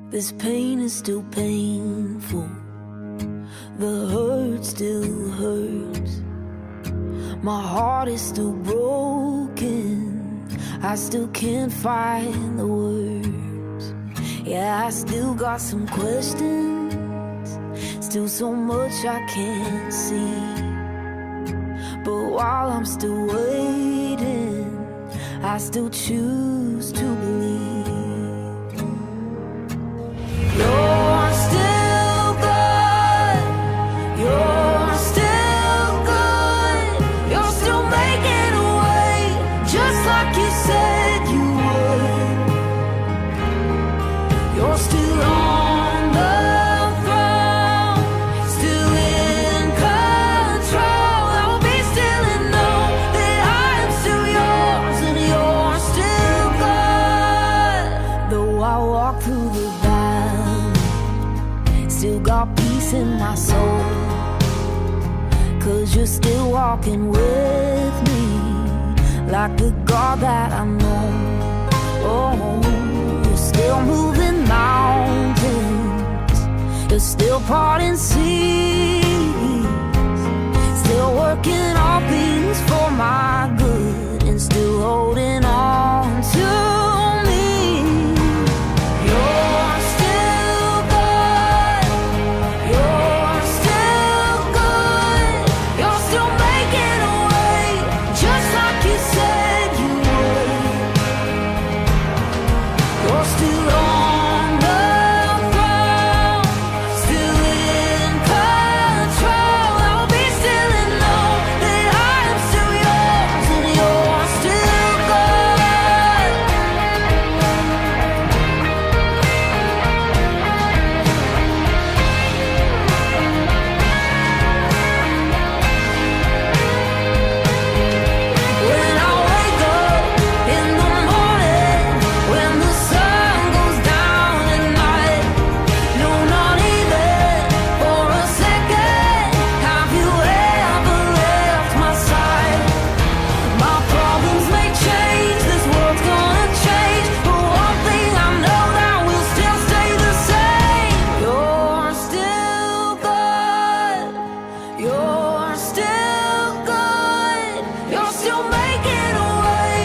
This pain is still painful. The hurt still hurts. My heart is still broken. I still can't find the words. Yeah, I still got some questions. Still so much I can't see. But while I'm still waiting, I still choose to believe. You're still good. You're still good. You're still making a way, just like you said you would. You're still on the throne, still in control. I will be still and know that I am still yours and you're still good. Though I walk through the valley, still got peace in my soul. 'Cause you're still walking with me, like the God that I know. Oh, you're still moving mountains. You're still parting seas. Still working all things for my good. And still holding on to me. You're still good. You're still good. You're still making a way, just like you said you would. You're still on the throne, still in control. I will be still and know that I am still yours and you're still good. When I wake up in the morning, when the sun goes down at night, no, not even for a second have you ever left my side. My problems may change, this world's gonna change, but one thing I know that will still stay the same. You're still good. You're still good. You're still making a way,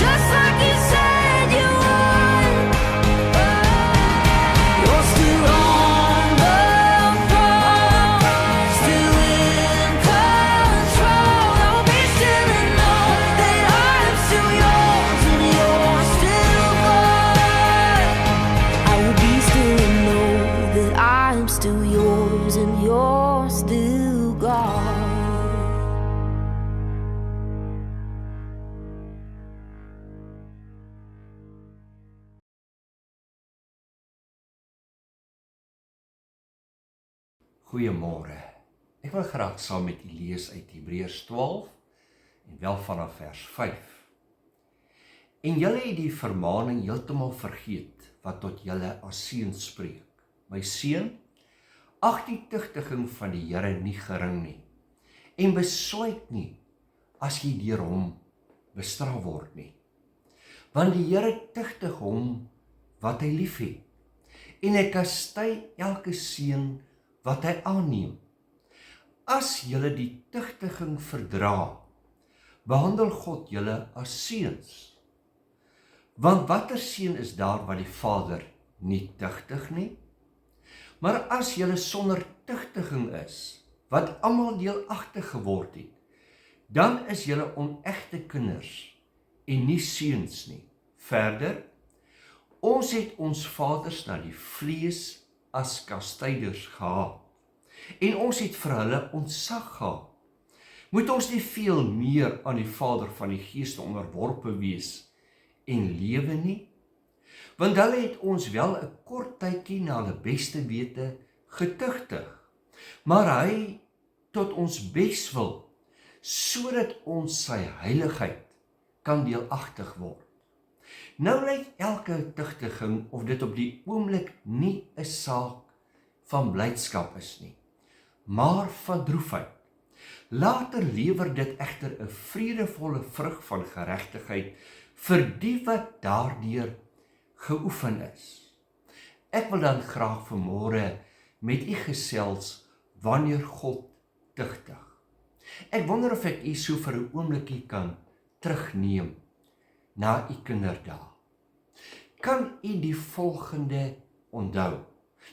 just like you said you would. You're still on the throne, still in control. I will be still and know that I am still yours and you're still good. I will be still and know that I am still yours and you're still God. Goeiemôre. Ek wil graag saam met u lees uit Hebreërs 12 en wel vanaf vers 5. En julle het die vermaning heeltemal vergeet wat tot julle as seun spreek. My seun, ag die tugtiging van die Here nie gering nie en beswyk nie as jy deur hom bestraf word nie. Want die Here tugtig hom wat hy liefhet en hy kastei elke seun wat hy aanneem. As julle die tugtiging verdra, behandel God julle as seuns. Want watter seun is daar wat die Vader nie tugtig nie? Maar as julle sonder tugtiging is, wat almal deelagtig geword het, dan is julle onegte kinders en nie seuns nie. Verder, ons het ons vaders na die vlees as kastyders gehad, en ons het vir hulle ontzag gehad. Moet ons nie veel meer aan die Vader van die Gees onderworpe wees en lewe nie? Want hulle het ons wel 'n kort tydjie na hulle beste wete getugtig, maar hy tot ons beswil, sodat ons sy heiligheid kan deelagtig word. Nou lyk elke tugtiging of dit op die oomblik nie 'n saak van blydskap is nie, maar van droefheid. Later lewer dit egter 'n vredevolle vrug van geregtigheid vir die wat daardeur geoefen is. Ek wil dan graag vanmôre met u gesels wanneer God tugtig. Ek wonder of ek u so vir 'n oombliekie kan terugneem na u kinderdae. Kan u die volgende onthou?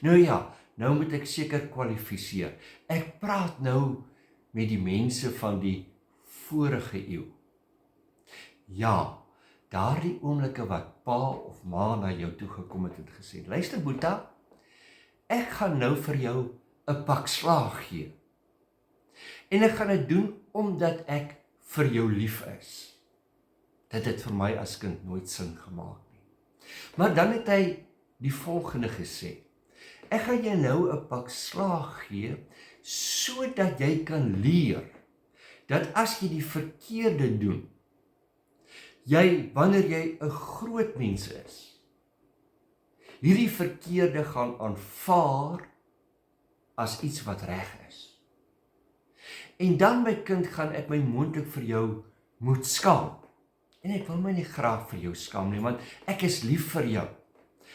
Nou ja, nou moet ek seker kwalifiseer. Ek praat nou met die mense van die vorige eeu. Ja, daardie oomblikke wat pa of ma na jou toe gekom het en gesê, luister Boeta, ek gaan nou vir jou 'n pak slaag gee. En ek gaan dit doen omdat ek vir jou lief is. Dit het vir my as kind nooit sin gemaak nie. Maar dan het hy die volgende gesê, ek gaan jou nou 'n pak slaag gee, sodat jy kan leer, dat as jy die verkeerde doen, wanneer jy 'n groot mens is, hierdie verkeerde gaan aanvaar as iets wat reg is. En dan my kind gaan ek my moontlik vir jou moet skaam. En ek wil my nie graag vir jou skaam nie, want ek is lief vir jou.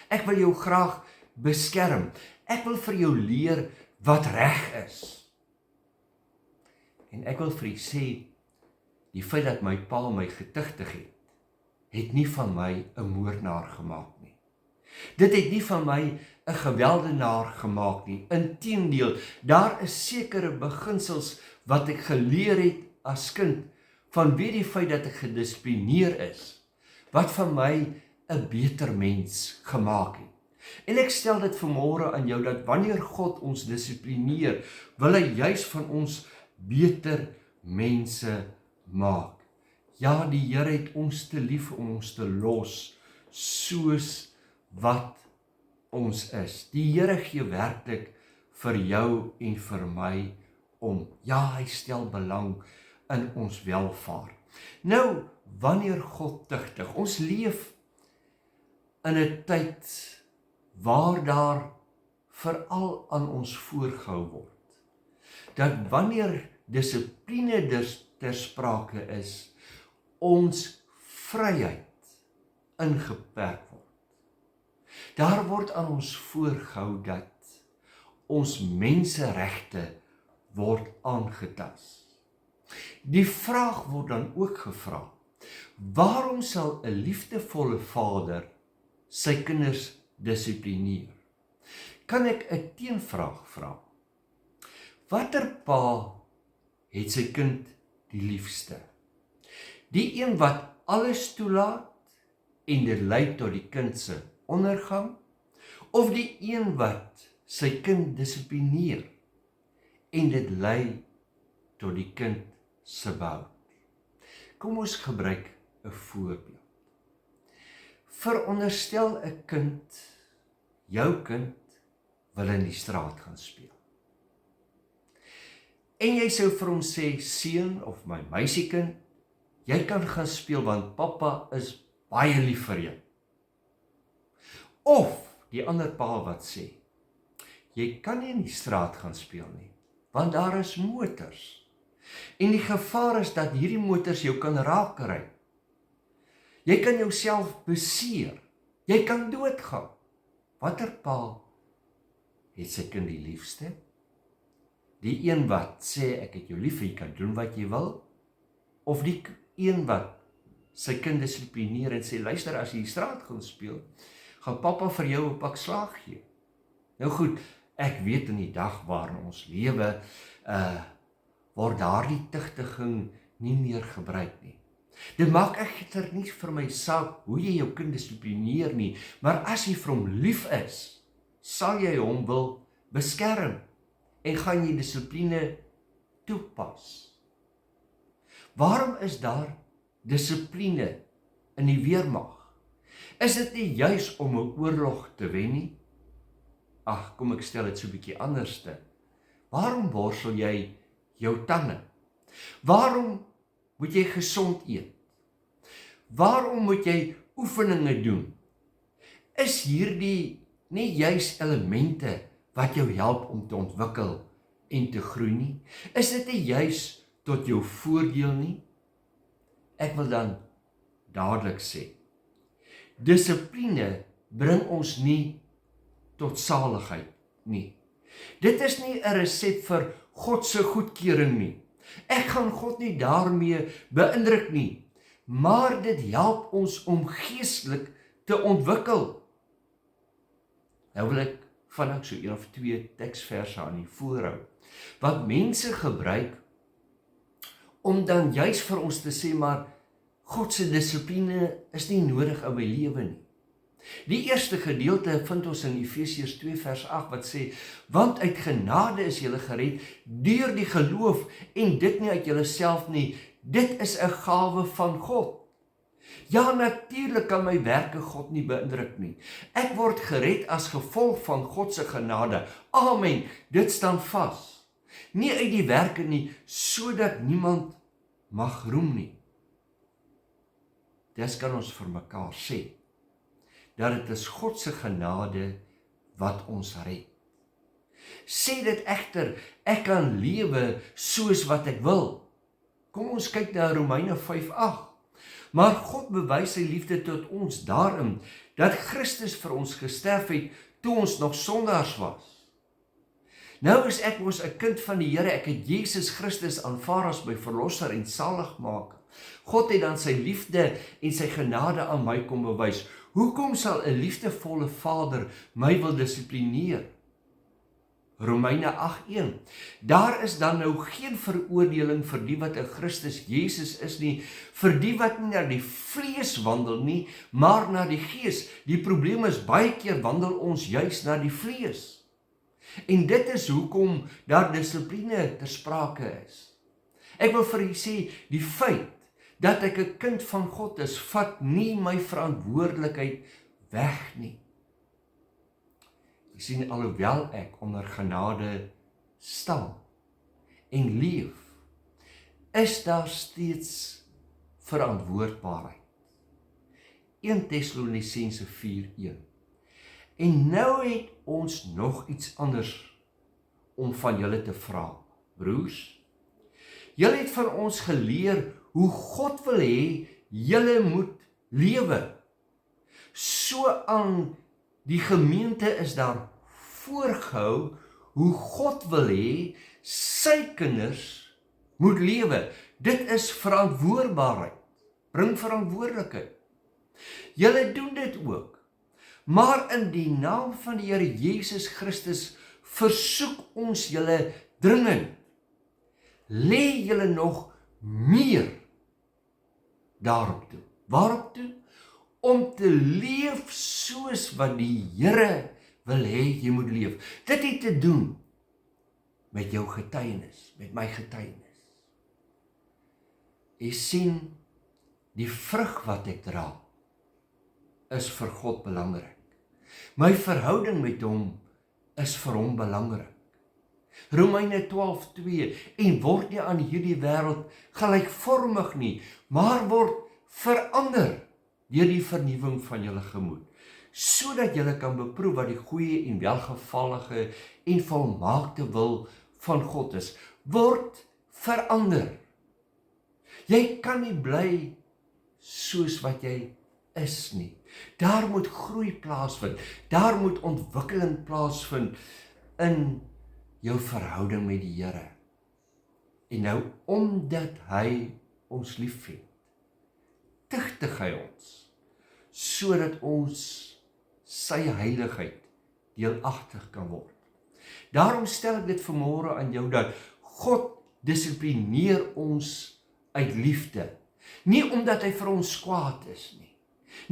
Ek wil jou graag beskerm. Ek wil vir jou leer wat reg is. En ek wil vir u sê, die feit dat my pa my getugtig het nie van my 'n moordenaar gemaak nie. Dit het nie van my 'n geweldenaar gemaak nie. Inteendeel, daar is sekere beginsels wat ek geleer het as kind, vanweë die feit dat ek gedissiplineer is, wat van my 'n beter mens gemaak het. En ek stel dit vanmôre aan jou, dat wanneer God ons dissiplineer, wil hy juis van ons beter mense maak. Ja, die Here het ons te lief om ons te los, soos wat ons is. Die Here gee werklik vir jou en vir my om. Ja, hy stel belang in ons welvaart. Nou, wanneer God tugtig, ons leef in 'n tyd waar daar veral aan ons voorgehou word, dat wanneer dissipline ter sprake is, ons vryheid ingeperk word. Daar word aan ons voorgehou dat ons menseregte word aangetas. Die vraag word dan ook gevra, waarom sal 'n liefdevolle vader sy kinders dissiplineer? Kan ek 'n teenvraag vra? Watter pa het sy kind die liefste? Die een wat alles toelaat en dit lei tot die kind se ondergang, of die een wat sy kind dissiplineer en dit lei tot die kind se behoud? Kom ons gebruik 'n voorbeeld. Veronderstel 'n kind, jou kind, wil in die straat gaan speel. En jy sou vir hom sê, seun of my meisiekind, jy kan gaan speel want pappa is baie lief vir jou. Of die ander pa wat sê, jy kan nie in die straat gaan speel nie, want daar is motors. En die gevaar is dat hierdie motors jou kan raakry. Jy kan jouself beseer. Jy kan doodgaan. Watter pa het sy kind die liefste? Die een wat sê, ek het jou lief, jy kan doen wat jy wil? Of die een wat sy kind dissiplineer en sê, luister, as jy die straat gaan speel, gaan pappa vir jou 'n pak slaag gee. Nou goed, ek weet in die dag waarin ons lewe, word daardie tugtiging nie meer gebruik nie. Dit maak egter nie vir my saak hoe jy jou kind dissiplineer nie, maar as jy vir hom lief is, sal jy hom wil beskerm en gaan jy dissipline toepas. Waarom is daar dissipline in die weermag? Is dit nie juis om 'n oorlog te wen nie? Ag, kom ek stel dit so 'n bietjie anderste. Waarom borsel jy jou tande? Waarom moet jy gesond eet? Waarom moet jy oefeninge doen? Is hierdie nie juis elemente wat jou help om te ontwikkel en te groei nie? Is dit nie juis tot jou voordeel nie? Ek wil dan dadelik sê, dissipline bring ons nie tot saligheid nie. Dit is nie 'n resep vir God se goedkeuring nie. Ek gaan God nie daarmee beïndruk nie, maar dit help ons om geestelik te ontwikkel. Nou wil ek vandag so 1 of 2 teksverse aan die voorhou, wat mense gebruik om dan juis vir ons te sê, maar God se dissipline is nie nodig in my lewe nie. Die eerste gedeelte vind ons in Efesiërs 2 vers 8 wat sê, want uit genade is julle gered deur die geloof en dit nie uit julleself nie, dit is 'n gawe van God. Ja, natuurlik kan my werke God nie beïndruk nie. Ek word gered as gevolg van God se genade. Amen, dit staan vas. Nie uit die werke nie, sodat niemand mag roem nie. Dis kan ons vir mekaar sê, dat dit is God se genade wat ons red. Sê dit egter, ek kan lewe soos wat ek wil. Kom ons kyk na Romeine 5:8. Maar God bewys sy liefde tot ons daarin, dat Christus vir ons gesterf het, toe ons nog sondaars was. Nou is ek mos 'n kind van die Here, ek het Jesus Christus aanvaar as my verlosser en saligmaker. God het dan sy liefde en sy genade aan my kom bewys. Hoekom sal 'n liefdevolle Vader my wil dissiplineer? Romeine 8:1. Daar is dan nou geen veroordeling vir die wat in Christus Jesus is nie, vir die wat nie na die vlees wandel nie, maar na die gees. Die probleem is, baie keer wandel ons juis na die vlees. En dit is hoekom daar dissipline ter sprake is. Ek wil vir u sê, die feit dat ek 'n kind van God is, vat nie my verantwoordelikheid weg nie. Jy sien, alhoewel ek onder genade staan en leef, is daar steeds verantwoordbaarheid. 1 Tessalonisense 4:1. En nou het ons nog iets anders om van julle te vra, broers. Julle het van ons geleer hoe God wil hê julle moet lewe. So aan die gemeente is daar voorgehou hoe God wil hê sy kinders moet lewe. Dit is verantwoordbaarheid. Bring verantwoordelikheid. Julle doen dit ook. Maar in die naam van die Here Jesus Christus versoek ons julle dringend. Lê julle nog meer daarop toe. Waarop toe? Om te leef soos wat die Here wil hê jy moet leef. Dit het te doen met jou getuienis, met my getuienis. Jy sien, die vrug wat ek dra, is vir God belangrik. My verhouding met hom is vir hom belangrik. Romeine 12:2, en word nie aan hierdie wêreld gelykvormig nie, maar word verander deur die vernuwing van julle gemoed, sodat julle kan beproef wat die goeie en welgevallige en volmaakte wil van God is. Word verander. Jy kan nie bly soos wat jy is nie. Daar moet groei plaasvind. Daar moet ontwikkeling plaasvind in jou verhouding met die Here. En nou, omdat hy ons liefhet, tugtig hy ons, sodat ons sy heiligheid deelagtig kan word. Daarom stel ek dit vanmôre aan jou dat God dissiplineer ons uit liefde. Nie omdat hy vir ons kwaad is nie.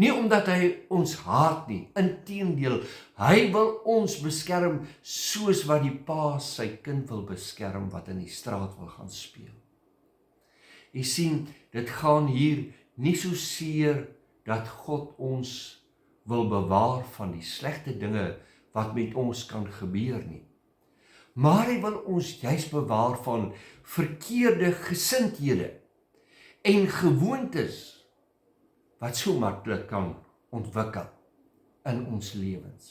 Nie omdat hy ons haat nie. Inteendeel, hy wil ons beskerm soos wat die pa sy kind wil beskerm wat in die straat wil gaan speel. Jy sien, dit gaan hier nie so seer dat God ons wil bewaar van die slegte dinge wat met ons kan gebeur nie. Maar hy wil ons juis bewaar van verkeerde gesindhede en gewoontes wat so maklik kan ontwikkel in ons lewens.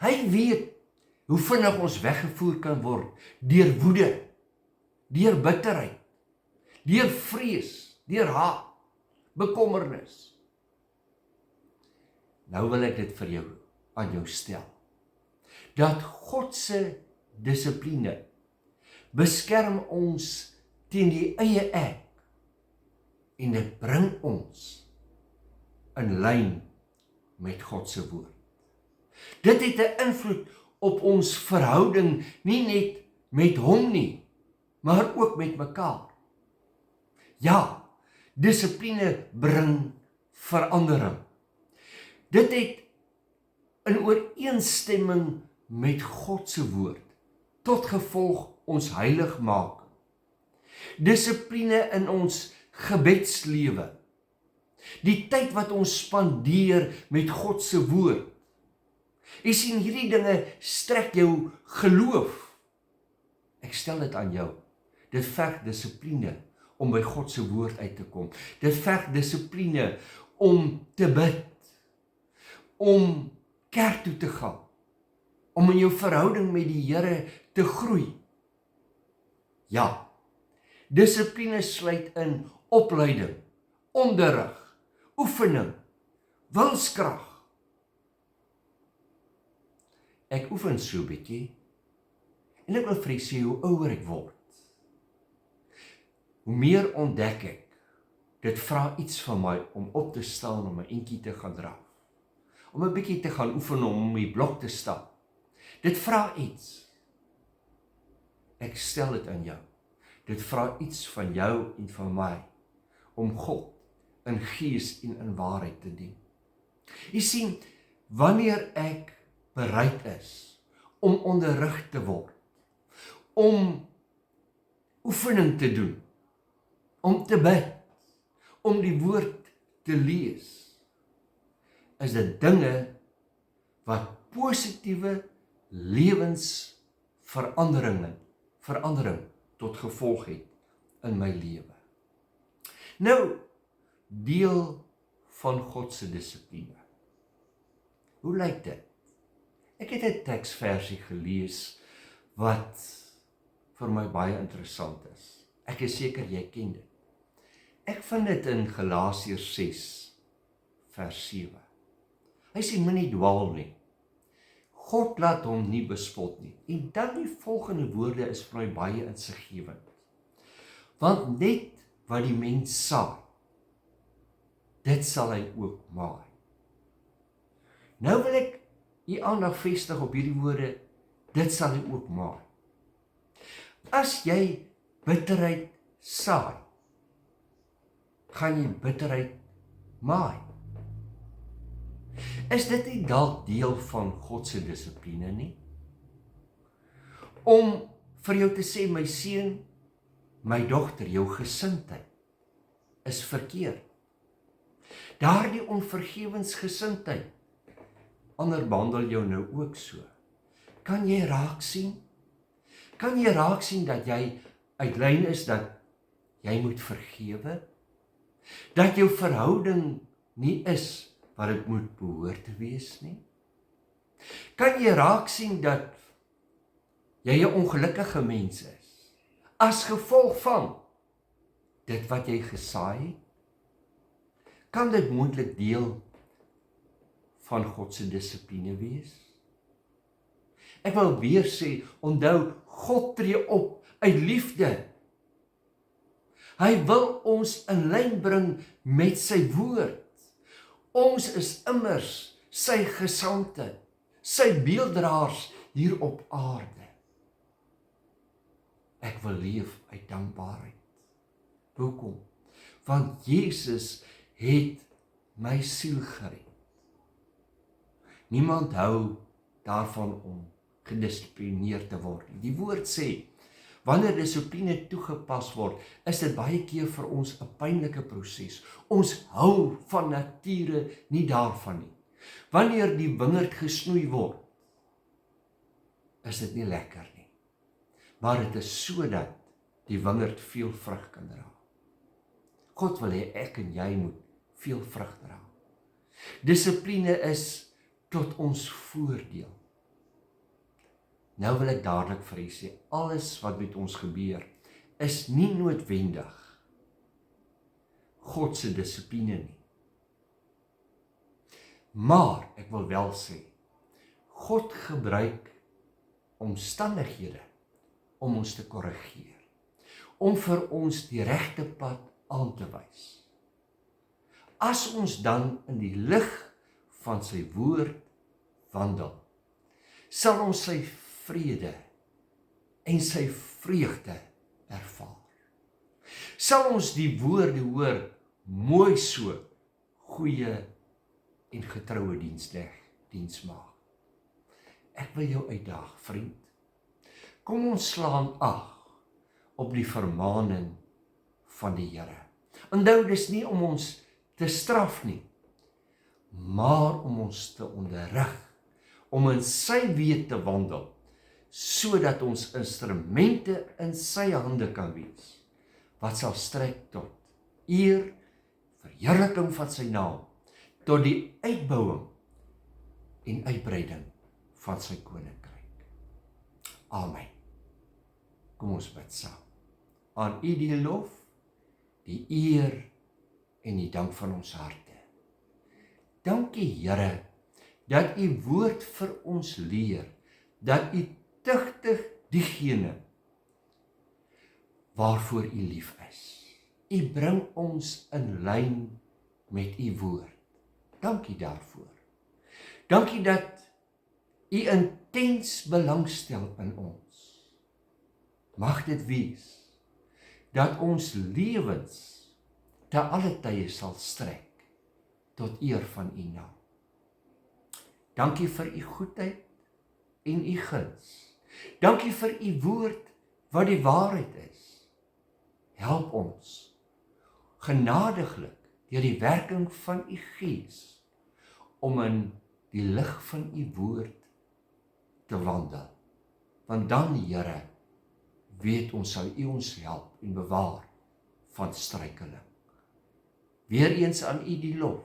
Hy weet hoe vinnig ons weggevoer kan word deur woede, deur bitterheid, deur vrees, deur haat, bekommernis. Nou wil ek dit vir jou aan jou stel. Dat God se dissipline beskerm ons teen die eie ek en dit bring ons in lyn met God se woord. Dit het 'n invloed op ons verhouding, nie net met hom nie, maar ook met mekaar. Ja, dissipline bring verandering. Dit het in ooreenstemming met God se woord tot gevolg ons heilig maak. Dissipline in ons gebedslewe. Die tyd wat ons spandeer met God se woord. Jy sien, hierdie dinge strek jou geloof. Ek stel dit aan jou. Dit verg dissipline om by God se woord uit te kom. Dit verg dissipline om te bid. Om kerk toe te gaan. Om in jou verhouding met die Here te groei. Ja, dissipline sluit in opleiding, onderrig, oefening, wilskrag. Ek oefen so 'n bietjie en ek wil vir u sê hoe ouer ek word, hoe meer ontdek ek, dit vra iets van my om op te staan om 'n entjie te gaan draf, om 'n bietjie te gaan oefen om die blok te stap. Dit vra iets. Ek stel dit aan jou. Dit vra iets van jou en van my om God in gees en in waarheid te dien. Jy sien, wanneer ek bereid is om onderrig te word, om oefening te doen, om te bid, om die woord te lees, is dit dinge wat positiewe lewensverandering tot gevolg het in my lewe. Nou, deel van God se dissipline. Hoe lyk dit? Ek het 'n teksversie gelees wat vir my baie interessant is. Ek is seker jy ken dit. Ek vind dit in Galasiërs 6 vers 7. Hy sê moenie dwaal nie. God laat hom nie bespot nie. En dan die volgende woorde is vir my baie insiggewend. Want net wat die mens saai, dit sal hy ook maai. Nou wil ek u aandag vestig op hierdie woorde, dit sal hy ook maai. As jy bitterheid saai, gaan jy bitterheid maai. Is dit nie dalk deel van God se dissipline nie? Om vir jou te sê, my seun, my dogter, jou gesindheid is verkeerd. Daardie onvergewensgesindheid, ander behandel jou nou ook so. Kan jy raak sien? Kan jy raak sien dat jy uit lyn is, dat jy moet vergewe? Dat jou verhouding nie is wat dit moet behoort te wees nie? Kan jy raak sien dat jy 'n ongelukkige mens is, as gevolg van dit wat jy gesaai het? Kan dit moontlik deel van God se dissipline wees? Ek wil weer sê, onthou, God tree op uit liefde. Hy wil ons in lyn bring met sy woord. Ons is immers sy gesandte, sy beelddraers hier op aarde. Ek wil leef uit dankbaarheid. Hoekom? Want Jesus het my siel gered. Niemand hou daarvan om gedissiplineerd te word. Die woord sê, wanneer dissipline toegepas word, is dit baie keer vir ons 'n pynlike proses. Ons hou van nature nie daarvan nie. Wanneer die wingerd gesnoei word, is dit nie lekker nie. Maar dit is sodat die wingerd veel vrug kan dra. God wil hê ek en jy moet veel vrug dra. Dissipline is tot ons voordeel. Nou wil ek dadelik vir u sê, alles wat met ons gebeur, is nie noodwendig God se dissipline nie. Maar, ek wil wel sê, God gebruik omstandighede om ons te korrigeer, om vir ons die regte pad aan te wys. As ons dan in die lig van sy woord wandel, sal ons sy vrede en sy vreugde ervaar. Sal ons die woorde hoor, mooi so, goeie en getroue diensmaag. Ek wil jou uitdaag, vriend. Kom ons slaan ag op die vermaning van die Here. Onthou, dis nie om ons te straf nie, maar om ons te onderrig, om in sy weë te wandel, sodat ons instrumente in sy hande kan wees, wat sal strek tot eer, verheerliking van sy naam, tot die uitbouing en uitbreiding van sy koninkryk. Amen. Kom ons bid saam. Aan U die lof, die eer en die dank van ons harte. Dankie Here, dat U woord vir ons leer, dat U tugtig diegene waarvoor U lief is. U bring ons in lyn met U woord. Dankie daarvoor. Dankie dat U intens belangstel in ons. Mag dit wees dat ons lewens te alle tye sal strek tot eer van U naam. Dankie vir U goedheid en U guns. Dankie vir U woord wat die waarheid is. Help ons genadiglik deur die werking van U Gees om in die lig van U woord te wandel. Want dan, Here, weet ons sal U ons help en bewaar van struikeling. Weereens aan U die lof,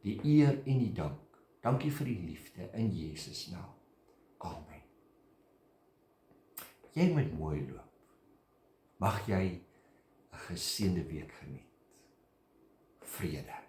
die eer en die dank. Dankie vir die liefde in Jesus naam. Amen. Jy moet mooi loop. Mag jy 'n geseënde week geniet. Vrede.